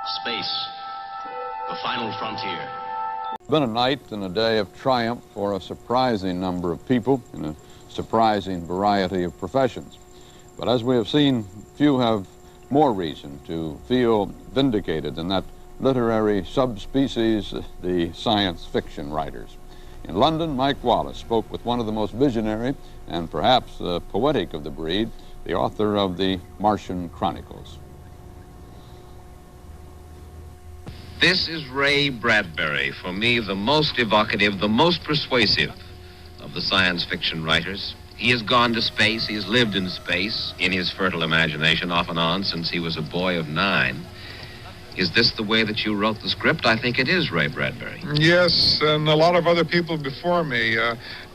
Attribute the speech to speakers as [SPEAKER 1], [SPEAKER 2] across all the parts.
[SPEAKER 1] Space, the final frontier.
[SPEAKER 2] It's been a night and a day of triumph for a surprising number of people in a surprising variety of professions. But as we have seen, few have more reason to feel vindicated than that literary subspecies, the science fiction writers. In London, Mike Wallace spoke with one of the most visionary and perhaps poetic of the breed, the author of the Martian Chronicles.
[SPEAKER 3] This is Ray Bradbury, for me the most evocative, the most persuasive of the science fiction writers. He has gone to space, he has lived in space, in his fertile imagination, off and on, since he was a boy of 9. Is this the way that you wrote the script? I think it is, Ray Bradbury.
[SPEAKER 4] Yes, and a lot of other people before me.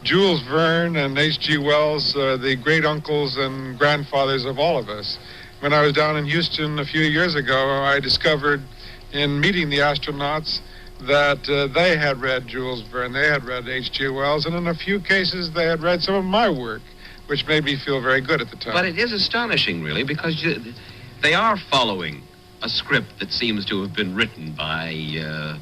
[SPEAKER 4] Jules Verne and H.G. Wells, the great-uncles and grandfathers of all of us. When I was down in Houston a few years ago, I discovered in meeting the astronauts that they had read Jules Verne, they had read H.G. Wells, and in a few cases they had read some of my work, which made me feel very good at the time.
[SPEAKER 3] But it is astonishing, really, because they are following a script that seems to have been written by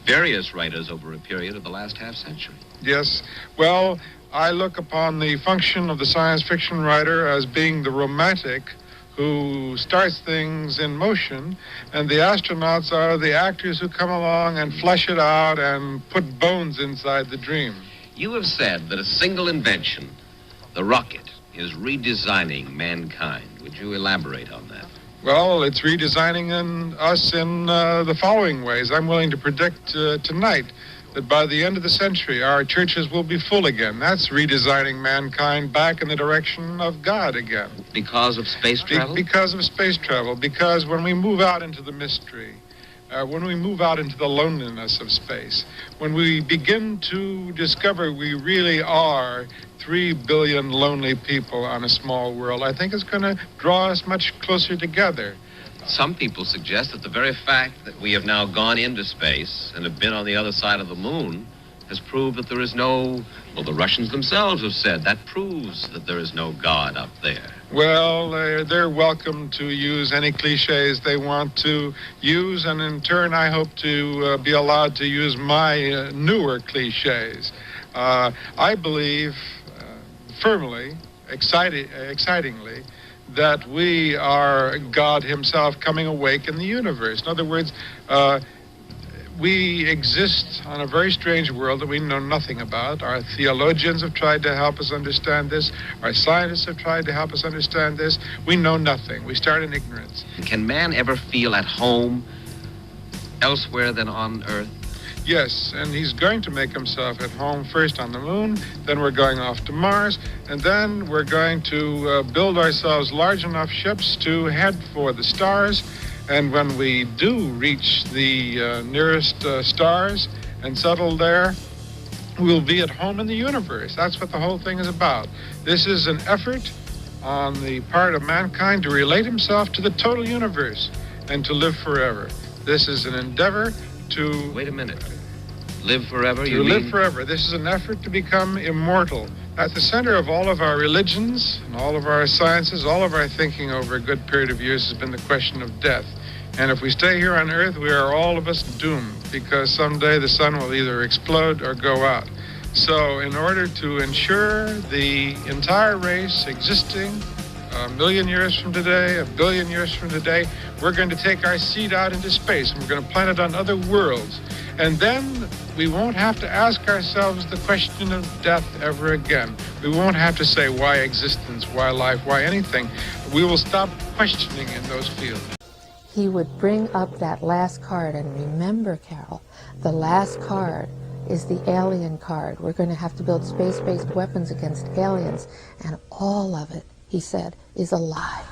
[SPEAKER 3] various writers over a period of the last half-century.
[SPEAKER 4] Yes. Well, I look upon the function of the science fiction writer as being the romantic who starts things in motion, and the astronauts are the actors who come along and flesh it out and put bones inside the dream.
[SPEAKER 3] You have said that a single invention, the rocket, is redesigning mankind. Would you elaborate on that?
[SPEAKER 4] Well, it's redesigning us in the following ways. I'm willing to predict tonight that by the end of the century, our churches will be full again. That's redesigning mankind back in the direction of God again.
[SPEAKER 3] Because of space travel?
[SPEAKER 4] Because of space travel. Because when we move out into the mystery, when we move out into the loneliness of space, when we begin to discover we really are 3 billion lonely people on a small world, I think it's going to draw us much closer together.
[SPEAKER 3] Some people suggest that the very fact that we have now gone into space and have been on the other side of the moon has proved that there is no, well, the Russians themselves have said that proves that there is no God up there.
[SPEAKER 4] Well, they're welcome to use any cliches they want to use, and in turn I hope to be allowed to use my newer cliches. I believe firmly, excitingly, that we are God himself coming awake in the universe. In other words, we exist on a very strange world that we know nothing about. Our theologians have tried to help us understand this. Our scientists have tried to help us understand this. We know nothing. We start in ignorance.
[SPEAKER 3] Can man ever feel at home elsewhere than on Earth?
[SPEAKER 4] Yes, and he's going to make himself at home first on the moon, then we're going off to Mars, and then we're going to build ourselves large enough ships to head for the stars. And when we do reach the nearest stars and settle there, we'll be at home in the universe. That's what the whole thing is about. This is an effort on the part of mankind to relate himself to the total universe and to live forever. This is an endeavor to...
[SPEAKER 3] Wait a minute. Live forever,
[SPEAKER 4] you mean? To live forever. This is an effort to become immortal. At the center of all of our religions and all of our sciences, all of our thinking over a good period of years has been the question of death. And if we stay here on Earth, we are all of us doomed, because someday the sun will either explode or go out. So in order to ensure the entire race existing a million years from today, a billion years from today, we're going to take our seed out into space and we're going to plant it on other worlds. And then we won't have to ask ourselves the question of death ever again. We won't have to say why existence, why life, why anything. We will stop questioning in those fields.
[SPEAKER 5] He would bring up that last card, and remember, Carol, the last card is the alien card. We're going to have to build space-based weapons against aliens, and all of it, he said, is a lie.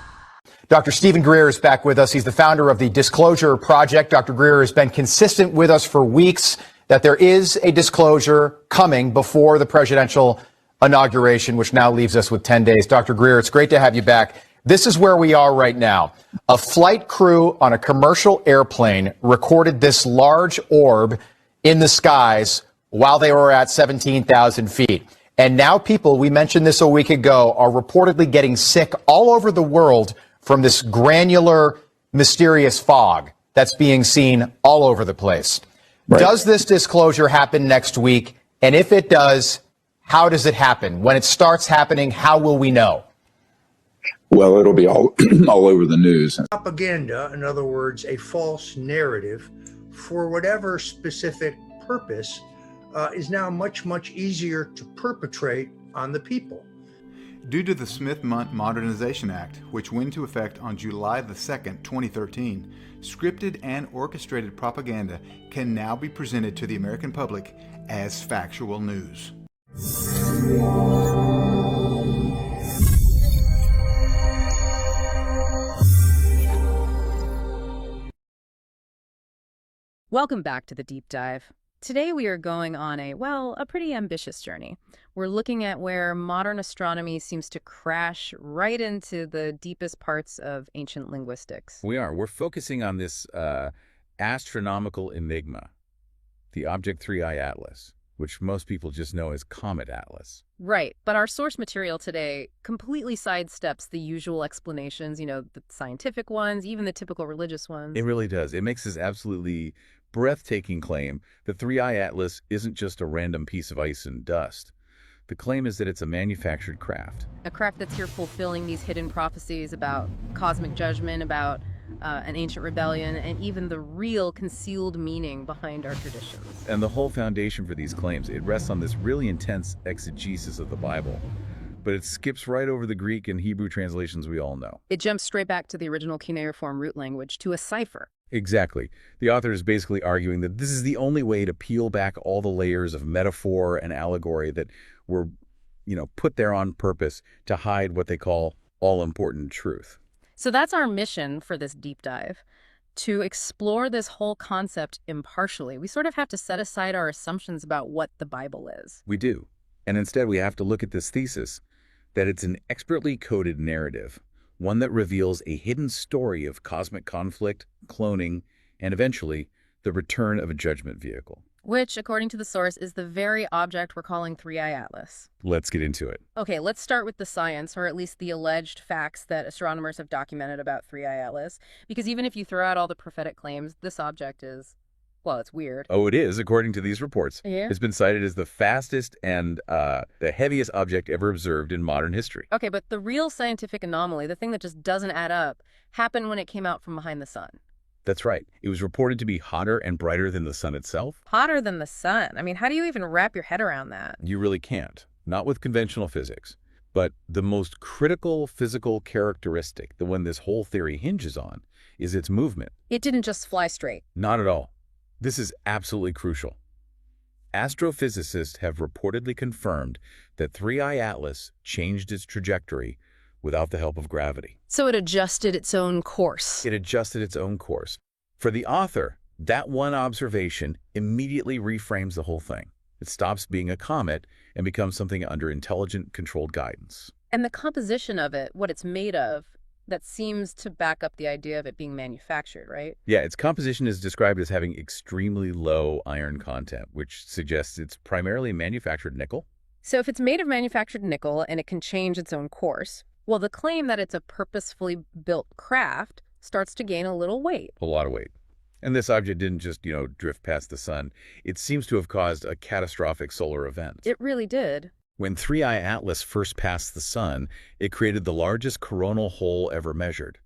[SPEAKER 6] Dr. Stephen Greer is back with us. He's the founder of the Disclosure Project. Dr. Greer has been consistent with us for weeks that there is a disclosure coming before the presidential inauguration, which now leaves us with 10 days. Dr. Greer, it's great to have you back. This is where we are right now. A flight crew on a commercial airplane recorded this large orb in the skies while they were at 17,000 feet. And now people, we mentioned this a week ago, are reportedly getting sick all over the world from this granular, mysterious fog that's being seen all over the place.
[SPEAKER 7] Right.
[SPEAKER 6] Does this disclosure happen next week? And if it does, how does it happen? When it starts happening, how will we know?
[SPEAKER 7] Well, it'll be all all over the news.
[SPEAKER 8] Propaganda, in other words, a false narrative for whatever specific purpose, is now much, much easier to perpetrate on the people.
[SPEAKER 9] Due to the Smith-Mundt Modernization Act, which went into effect on July the 2nd, 2013, scripted and orchestrated propaganda can now be presented to the American public as factual news.
[SPEAKER 10] Welcome back to the Deep Dive. Today we are going on a pretty ambitious journey. We're looking at where modern astronomy seems to crash right into the deepest parts of ancient linguistics.
[SPEAKER 11] We're focusing on this astronomical enigma, the Object 3I Atlas, which most people just know as Comet Atlas.
[SPEAKER 10] Right, but our source material today completely sidesteps the usual explanations, the scientific ones, even the typical religious ones.
[SPEAKER 11] It really does. It makes this absolutely breathtaking claim that 3I Atlas isn't just a random piece of ice and dust. The claim is that it's a manufactured craft.
[SPEAKER 10] A craft that's here fulfilling these hidden prophecies about cosmic judgment, about an ancient rebellion, and even the real concealed meaning behind our traditions.
[SPEAKER 11] And the whole foundation for these claims, it rests on this really intense exegesis of the Bible. But it skips right over the Greek and Hebrew translations we all know.
[SPEAKER 10] It jumps straight back to the original cuneiform root language, to a cipher.
[SPEAKER 11] Exactly. The author is basically arguing that this is the only way to peel back all the layers of metaphor and allegory that were, put there on purpose to hide what they call all-important truth.
[SPEAKER 10] So that's our mission for this deep dive, to explore this whole concept impartially. We sort of have to set aside our assumptions about what the Bible is.
[SPEAKER 11] We do. And instead we have to look at this thesis that it's an expertly coded narrative, one that reveals a hidden story of cosmic conflict, cloning, and eventually the return of a judgment vehicle.
[SPEAKER 10] Which, according to the source, is the very object we're calling 3I Atlas.
[SPEAKER 11] Let's get into it.
[SPEAKER 10] Okay, let's start with the science, or at least the alleged facts that astronomers have documented about 3I Atlas. Because even if you throw out all the prophetic claims, this object is, it's weird.
[SPEAKER 11] Oh, it is, according to these reports.
[SPEAKER 10] Yeah.
[SPEAKER 11] It's been cited as the fastest and the heaviest object ever observed in modern history.
[SPEAKER 10] Okay, but the real scientific anomaly, the thing that just doesn't add up, happened when it came out from behind the sun.
[SPEAKER 11] That's right. It was reported to be hotter and brighter than the sun itself.
[SPEAKER 10] Hotter than the sun? I mean, how do you even wrap your head around that?
[SPEAKER 11] You really can't. Not with conventional physics. But the most critical physical characteristic, the one this whole theory hinges on, is its movement.
[SPEAKER 10] It didn't just fly straight.
[SPEAKER 11] Not at all. This is absolutely crucial. Astrophysicists have reportedly confirmed that 3I Atlas changed its trajectory without the help of gravity.
[SPEAKER 10] So it adjusted its own course.
[SPEAKER 11] It adjusted its own course. For the author, that one observation immediately reframes the whole thing. It stops being a comet and becomes something under intelligent, controlled guidance.
[SPEAKER 10] And the composition of it, what it's made of, that seems to back up the idea of it being manufactured, right?
[SPEAKER 11] Yeah, its composition is described as having extremely low iron content, which suggests it's primarily manufactured nickel.
[SPEAKER 10] So if it's made of manufactured nickel and it can change its own course, well, the claim that it's a purposefully built craft starts to gain a little weight.
[SPEAKER 11] A lot of weight. And this object didn't just, drift past the sun. It seems to have caused a catastrophic solar event.
[SPEAKER 10] It really did.
[SPEAKER 11] When 3I Atlas first passed the sun, it created the largest coronal hole ever measured.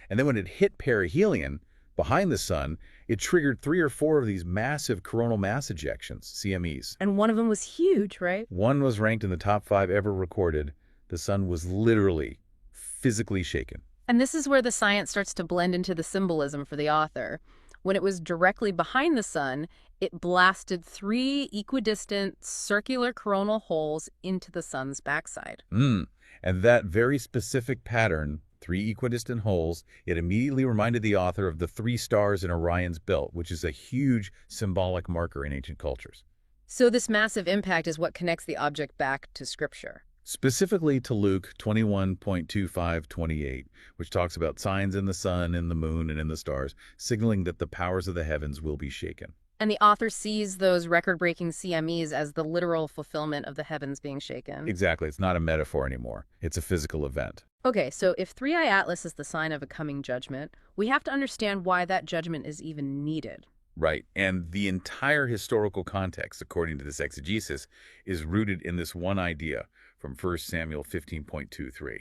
[SPEAKER 11] And then when it hit perihelion, behind the sun, it triggered 3 or 4 of these massive coronal mass ejections, CMEs.
[SPEAKER 10] And one of them was huge, right?
[SPEAKER 11] One was ranked in the top 5 ever recorded. The sun was literally, physically shaken.
[SPEAKER 10] And this is where the science starts to blend into the symbolism for the author. When it was directly behind the sun, it blasted 3 equidistant circular coronal holes into the sun's backside.
[SPEAKER 11] And that very specific pattern, 3 equidistant holes, it immediately reminded the author of the 3 stars in Orion's belt, which is a huge symbolic marker in ancient cultures.
[SPEAKER 10] So this massive impact is what connects the object back to Scripture.
[SPEAKER 11] Specifically to Luke 21:25-28, which talks about signs in the sun, in the moon, and in the stars, signaling that the powers of the heavens will be shaken.
[SPEAKER 10] And the author sees those record-breaking CMEs as the literal fulfillment of the heavens being shaken.
[SPEAKER 11] Exactly. It's not a metaphor anymore. It's a physical event.
[SPEAKER 10] Okay, so if Three-Eye Atlas is the sign of a coming judgment, we have to understand why that judgment is even needed.
[SPEAKER 11] Right. And the entire historical context, according to this exegesis, is rooted in this one idea from 1 Samuel 15.23.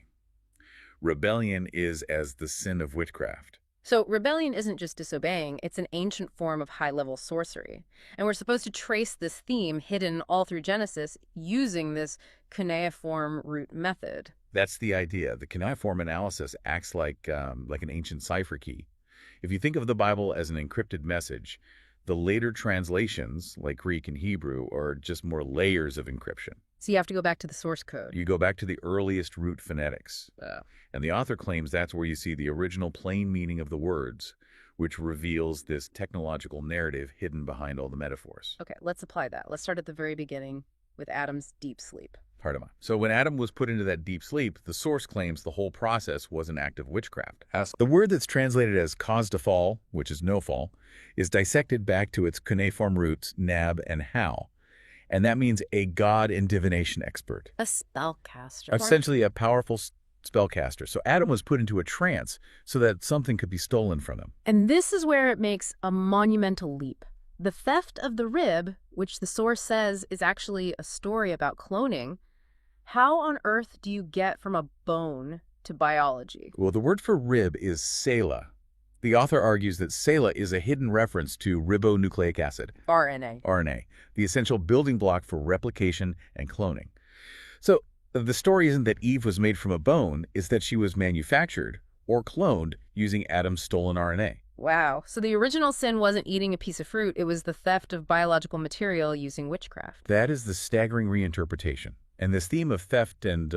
[SPEAKER 11] Rebellion is as the sin of witchcraft.
[SPEAKER 10] So rebellion isn't just disobeying, it's an ancient form of high-level sorcery. And we're supposed to trace this theme hidden all through Genesis using this cuneiform root method.
[SPEAKER 11] That's the idea. The cuneiform analysis acts like an ancient cipher key. If you think of the Bible as an encrypted message, the later translations, like Greek and Hebrew, are just more layers of encryption.
[SPEAKER 10] So you have to go back to the source code.
[SPEAKER 11] You go back to the earliest root phonetics. And the author claims that's where you see the original plain meaning of the words, which reveals this technological narrative hidden behind all the metaphors.
[SPEAKER 10] Okay, let's apply that. Let's start at the very beginning with Adam's deep sleep.
[SPEAKER 11] Pardon. So when Adam was put into that deep sleep, the source claims the whole process was an act of witchcraft. The word that's translated as cause to fall, which is no fall, is dissected back to its cuneiform roots, nab and how. And that means a god and divination expert.
[SPEAKER 10] A spellcaster.
[SPEAKER 11] Essentially a powerful spellcaster. So Adam was put into a trance so that something could be stolen from him.
[SPEAKER 10] And this is where it makes a monumental leap. The theft of the rib, which the source says is actually a story about cloning, how on earth do you get from a bone to biology?
[SPEAKER 11] Well, the word for rib is sela. The author argues that sela is a hidden reference to ribonucleic acid, RNA, the essential building block for replication and cloning. So the story isn't that Eve was made from a bone, it's that she was manufactured or cloned using Adam's stolen RNA.
[SPEAKER 10] Wow. So the original sin wasn't eating a piece of fruit, it was the theft of biological material using witchcraft.
[SPEAKER 11] That is the staggering reinterpretation. And this theme of theft and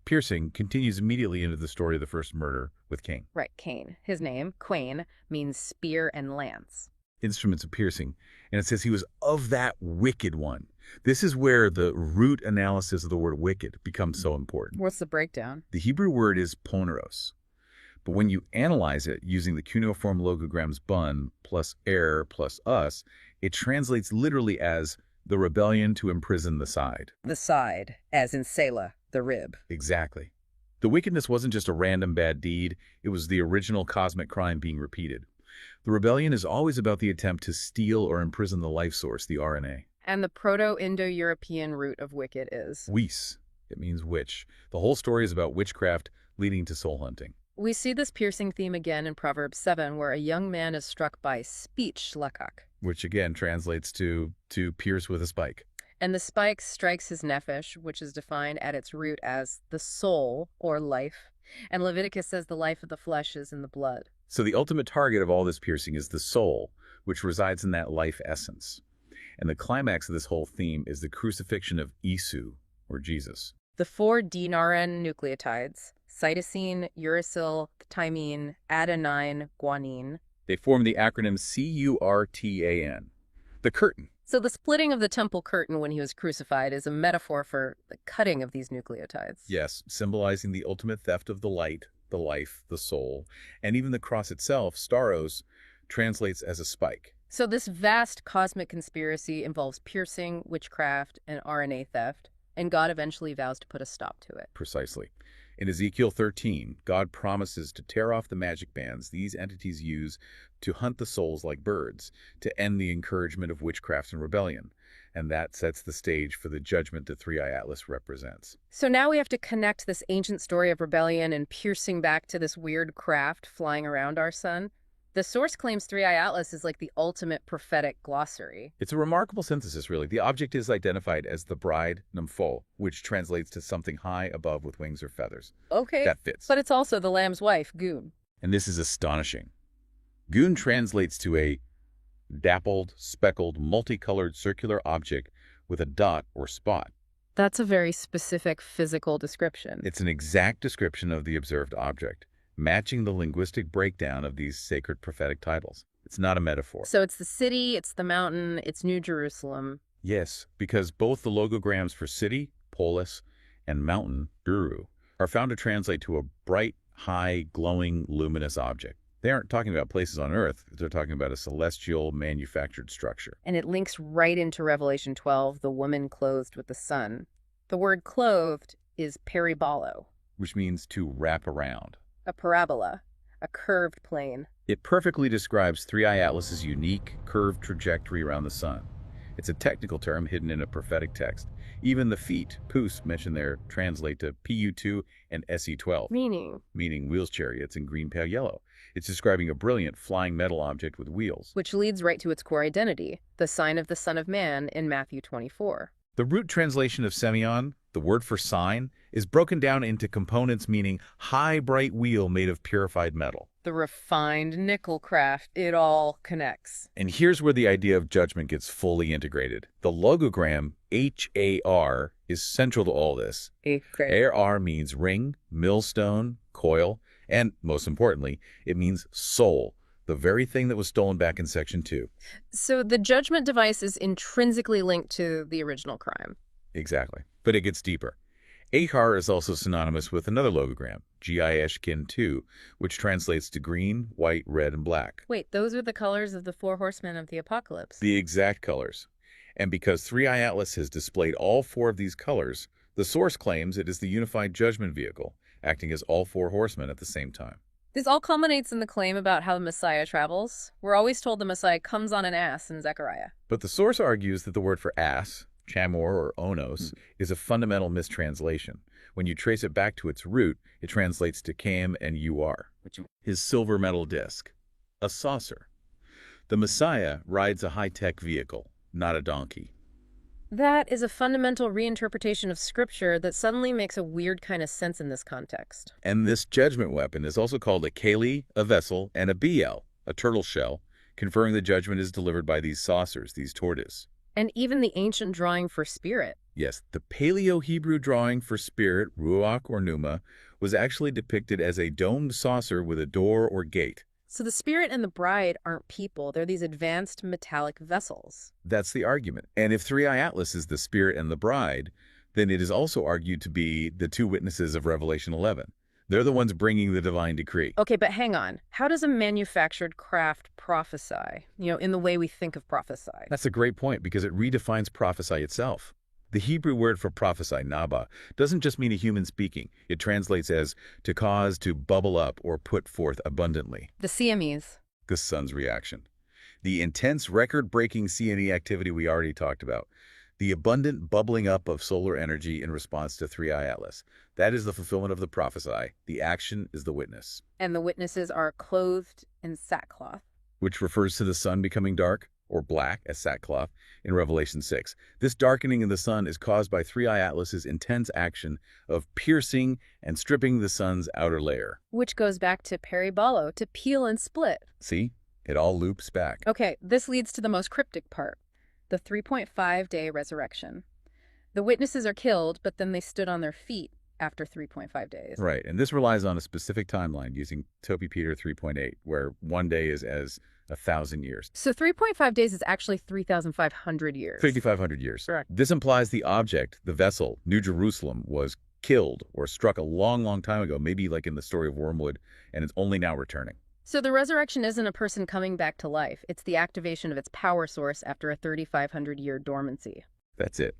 [SPEAKER 11] piercing continues immediately into the story of the first murder with Cain.
[SPEAKER 10] Right, Cain. His name, Quain, means spear and lance.
[SPEAKER 11] Instruments of piercing. And it says he was of that wicked one. This is where the root analysis of the word wicked becomes so important.
[SPEAKER 10] What's the breakdown?
[SPEAKER 11] The Hebrew word is poneros. But when you analyze it using the cuneiform logograms bun plus er plus us, it translates literally as the rebellion to imprison the side.
[SPEAKER 10] The side, as in Selah, the rib.
[SPEAKER 11] Exactly. The wickedness wasn't just a random bad deed, it was the original cosmic crime being repeated. The rebellion is always about the attempt to steal or imprison the life source, the RNA.
[SPEAKER 10] And the Proto-Indo-European root of wicked is?
[SPEAKER 11] Wis. It means witch. The whole story is about witchcraft leading to soul hunting.
[SPEAKER 10] We see this piercing theme again in Proverbs 7, where a young man is struck by speech, lakak.
[SPEAKER 11] Which again translates to pierce with a spike.
[SPEAKER 10] And the spike strikes his nephesh, which is defined at its root as the soul, or life. And Leviticus says the life of the flesh is in the blood.
[SPEAKER 11] So the ultimate target of all this piercing is the soul, which resides in that life essence. And the climax of this whole theme is the crucifixion of Isu, or Jesus.
[SPEAKER 10] The 4 DNRN nucleotides, cytosine, uracil, thymine, adenine, guanine.
[SPEAKER 11] They form the acronym CURTAN, the curtain.
[SPEAKER 10] So the splitting of the temple curtain when he was crucified is a metaphor for the cutting of these nucleotides.
[SPEAKER 11] Yes, symbolizing the ultimate theft of the light, the life, the soul, and even the cross itself, staros, translates as a spike.
[SPEAKER 10] So this vast cosmic conspiracy involves piercing, witchcraft, and RNA theft, and God eventually vows to put a stop to it.
[SPEAKER 11] Precisely. In Ezekiel 13, God promises to tear off the magic bands these entities use to hunt the souls like birds, to end the encouragement of witchcraft and rebellion. And that sets the stage for the judgment that Three-Eye Atlas represents.
[SPEAKER 10] So now we have to connect this ancient story of rebellion and piercing back to this weird craft flying around our sun. The source claims Three-Eye Atlas is like the ultimate prophetic glossary.
[SPEAKER 11] It's a remarkable synthesis, really. The object is identified as the bride, Nympho, which translates to something high above with wings or feathers.
[SPEAKER 10] Okay,
[SPEAKER 11] that fits.
[SPEAKER 10] But it's also the lamb's wife, Gun.
[SPEAKER 11] And this is astonishing. Gun translates to a dappled, speckled, multicolored circular object with a dot or spot.
[SPEAKER 10] That's a very specific physical description.
[SPEAKER 11] It's an exact description of the observed object, matching the linguistic breakdown of these sacred prophetic titles. It's not a metaphor.
[SPEAKER 10] So it's the city, it's the mountain, it's New Jerusalem.
[SPEAKER 11] Yes, because both the logograms for city, polis, and mountain, Guru, are found to translate to a bright, high, glowing, luminous object. They aren't talking about places on Earth. They're talking about a celestial manufactured structure.
[SPEAKER 10] And it links right into Revelation 12, the woman clothed with the sun. The word clothed is peribolo,
[SPEAKER 11] Which means to wrap around.
[SPEAKER 10] a parabola, a curved plane.
[SPEAKER 11] It perfectly describes 3i Atlas's unique, curved trajectory around the sun. It's a technical term hidden in a prophetic text. Even the feet, pus, mentioned there, translate to PU2 and SE12. Meaning wheels chariots in green, pale yellow. It's describing a brilliant, flying metal object with wheels.
[SPEAKER 10] Which leads right to its core identity, the sign of the Son of Man in Matthew 24.
[SPEAKER 11] The root translation of semeion, the word for sign, is broken down into components meaning high, bright wheel made of purified metal.
[SPEAKER 10] The refined nickel craft, it all connects.
[SPEAKER 11] And here's where the idea of judgment gets fully integrated. The logogram, HAR, is central to all this. AR means ring, millstone, coil, and most importantly, it means soul, the very thing that was stolen back in Section 2.
[SPEAKER 10] So the judgment device is intrinsically linked to the original crime.
[SPEAKER 11] Exactly. But it gets deeper. AHAR is also synonymous with another logogram, GISHKIN2, which translates to green, white, red, and black.
[SPEAKER 10] Wait, those are the colors of the 4 horsemen of the apocalypse.
[SPEAKER 11] The exact colors. And because 3i Atlas has displayed all 4 of these colors, the source claims it is the unified judgment vehicle, acting as all 4 horsemen at the same time.
[SPEAKER 10] This all culminates in the claim about how the Messiah travels. We're always told the Messiah comes on an ass in Zechariah.
[SPEAKER 11] But the source argues that the word for ass, chamor or onos, is a fundamental mistranslation. When you trace it back to its root, it translates to cam and ur, his silver metal disc, a saucer. The Messiah rides a high-tech vehicle, not a donkey.
[SPEAKER 10] That is a fundamental reinterpretation of Scripture that suddenly makes a weird kind of sense in this context.
[SPEAKER 11] And this judgment weapon is also called a keli, a vessel, and a biel, a turtle shell, conferring the judgment is delivered by these saucers, these tortoise.
[SPEAKER 10] And even the ancient drawing for spirit.
[SPEAKER 11] Yes, the Paleo-Hebrew drawing for spirit, ruach or pneuma, was actually depicted as a domed saucer with a door or gate.
[SPEAKER 10] So the spirit and the bride aren't people. They're these advanced metallic vessels.
[SPEAKER 11] That's the argument. And if 3i Atlas is the spirit and the bride, then it is also argued to be the 2 witnesses of Revelation 11. They're the ones bringing the divine decree.
[SPEAKER 10] Okay, but hang on. How does a manufactured craft prophesy? In the way we think of prophesy.
[SPEAKER 11] That's a great point because it redefines prophesy itself. The Hebrew word for prophesy, naba, doesn't just mean a human speaking. It translates as to cause to bubble up or put forth abundantly.
[SPEAKER 10] The Siamese.
[SPEAKER 11] The sun's reaction. The intense record-breaking CNE activity we already talked about. The abundant bubbling up of solar energy in response to 3i Atlas. That is the fulfillment of the prophesy. The action is the witness.
[SPEAKER 10] And the witnesses are clothed in sackcloth.
[SPEAKER 11] Which refers to the sun becoming dark, or black, as sackcloth, in Revelation 6. This darkening in the sun is caused by 3i Atlas's intense action of piercing and stripping the sun's outer layer.
[SPEAKER 10] Which goes back to peribolo, to peel and split.
[SPEAKER 11] See? It all loops back.
[SPEAKER 10] Okay, this leads to the most cryptic part. The 3.5-day resurrection. The witnesses are killed, but then they stood on their feet after 3.5 days.
[SPEAKER 11] Right, and this relies on a specific timeline using Topi Peter 3.8, where 1 day is as 1,000 years.
[SPEAKER 10] So 3.5 days is actually 3,500 years.
[SPEAKER 11] 3,500 years.
[SPEAKER 10] Correct.
[SPEAKER 11] This implies the object, the vessel, New Jerusalem, was killed or struck a long, long time ago, maybe like in the story of Wormwood, and it's only now returning.
[SPEAKER 10] So the resurrection isn't a person coming back to life. It's the activation of its power source after a 3,500-year dormancy.
[SPEAKER 11] That's it.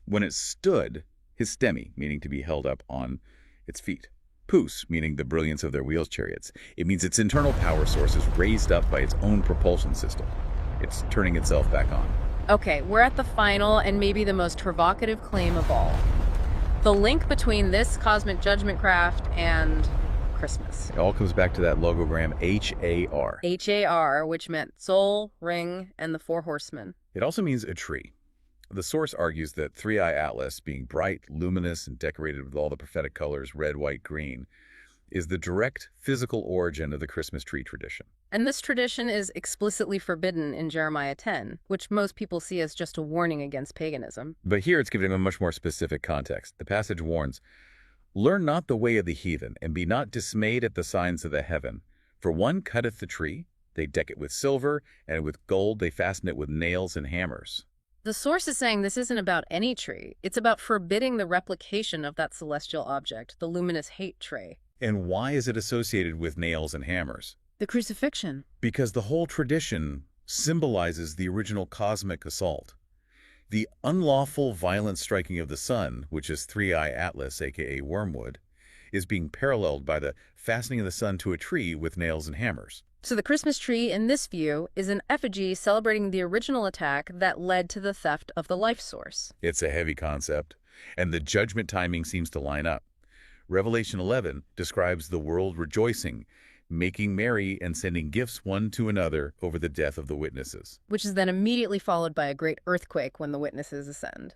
[SPEAKER 11] When it stood, histemi, meaning to be held up on its feet. Pus, meaning the brilliance of their wheels chariots. It means its internal power source is raised up by its own propulsion system. It's turning itself back on.
[SPEAKER 10] Okay, we're at the final and maybe the most provocative claim of all. The link between this cosmic judgment craft and Christmas.
[SPEAKER 11] It all comes back to that logogram HAR.
[SPEAKER 10] HAR, which meant soul, ring, and the 4 horsemen.
[SPEAKER 11] It also means a tree. The source argues that 3i Atlas, being bright, luminous, and decorated with all the prophetic colors, red, white, green, is the direct physical origin of the Christmas tree tradition.
[SPEAKER 10] And this tradition is explicitly forbidden in Jeremiah 10, which most people see as just a warning against paganism.
[SPEAKER 11] But here it's given a much more specific context. The passage warns, "Learn not the way of the heathen, and be not dismayed at the signs of the heaven. For one cutteth the tree, they deck it with silver, and with gold they fasten it with nails and hammers."
[SPEAKER 10] The source is saying this isn't about any tree. It's about forbidding the replication of that celestial object, the luminous hate tray.
[SPEAKER 11] And why is it associated with nails and hammers?
[SPEAKER 10] The crucifixion.
[SPEAKER 11] Because the whole tradition symbolizes the original cosmic assault. The unlawful violent striking of the sun, which is Three-Eye Atlas, aka Wormwood, is being paralleled by the fastening of the sun to a tree with nails and hammers.
[SPEAKER 10] So the Christmas tree, in this view, is an effigy celebrating the original attack that led to the theft of the life source.
[SPEAKER 11] It's a heavy concept, and the judgment timing seems to line up. Revelation 11 describes the world rejoicing, making merry and sending gifts one to another over the death of the witnesses.
[SPEAKER 10] Which is then immediately followed by a great earthquake when the witnesses ascend.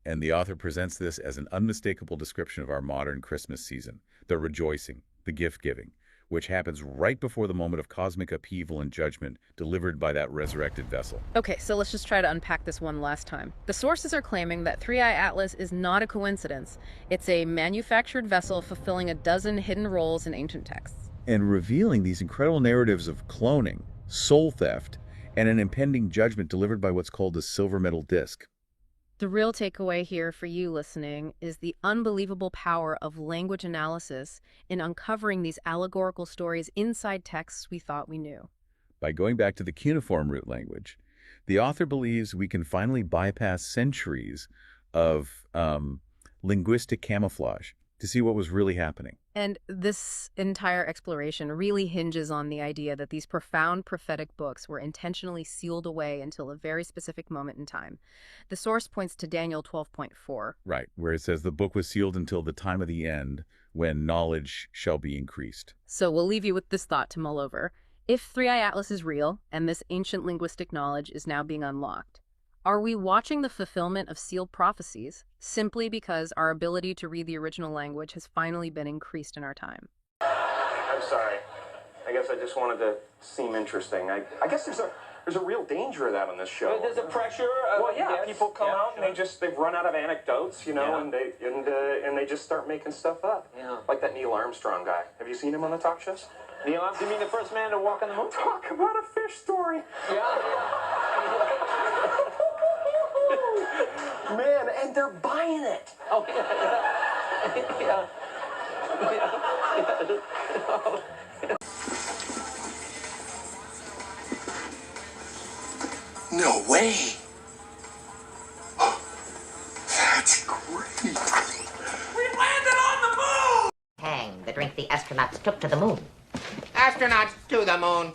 [SPEAKER 11] And the author presents this as an unmistakable description of our modern Christmas season, the rejoicing, the gift-giving, which happens right before the moment of cosmic upheaval and judgment delivered by that resurrected vessel.
[SPEAKER 10] Okay, so let's just try to unpack this one last time. The sources are claiming that Three-Eye Atlas is not a coincidence. It's a manufactured vessel fulfilling a dozen hidden roles in ancient texts.
[SPEAKER 11] And revealing these incredible narratives of cloning, soul theft, and an impending judgment delivered by what's called a silver metal disc.
[SPEAKER 10] The real takeaway here for you listening is the unbelievable power of language analysis in uncovering these allegorical stories inside texts we thought we knew.
[SPEAKER 11] By going back to the cuneiform root language, the author believes we can finally bypass centuries of linguistic camouflage to see what was really happening.
[SPEAKER 10] And this entire exploration really hinges on the idea that these profound prophetic books were intentionally sealed away until a very specific moment in time. The source points to Daniel 12.4.
[SPEAKER 11] Right, where it says the book was sealed until the time of the end when knowledge shall be increased.
[SPEAKER 10] So we'll leave you with this thought to mull over. If Three-Eye Atlas is real, and this ancient linguistic knowledge is now being unlocked, are we watching the fulfillment of sealed prophecies simply because our ability to read the original language has finally been increased in our time?
[SPEAKER 12] I'm sorry. I guess I just wanted to seem interesting. I guess there's a real danger of that on this show.
[SPEAKER 13] There's a pressure.
[SPEAKER 12] Well, yeah,
[SPEAKER 13] yes,
[SPEAKER 12] people come out and they've run out of anecdotes, you know,
[SPEAKER 13] Yeah.
[SPEAKER 12] and they just start making stuff up.
[SPEAKER 13] Yeah.
[SPEAKER 12] Like that Neil Armstrong guy. Have you seen him on the talk shows?
[SPEAKER 13] Neil Armstrong, you mean the first man to walk on the moon?
[SPEAKER 12] Talk about a fish story. Man, and they're buying it.
[SPEAKER 13] Oh, yeah.
[SPEAKER 14] No way. That's great.
[SPEAKER 15] We landed on the moon!
[SPEAKER 16] Tang, the drink the astronauts took to the moon.
[SPEAKER 15] Astronauts to the moon.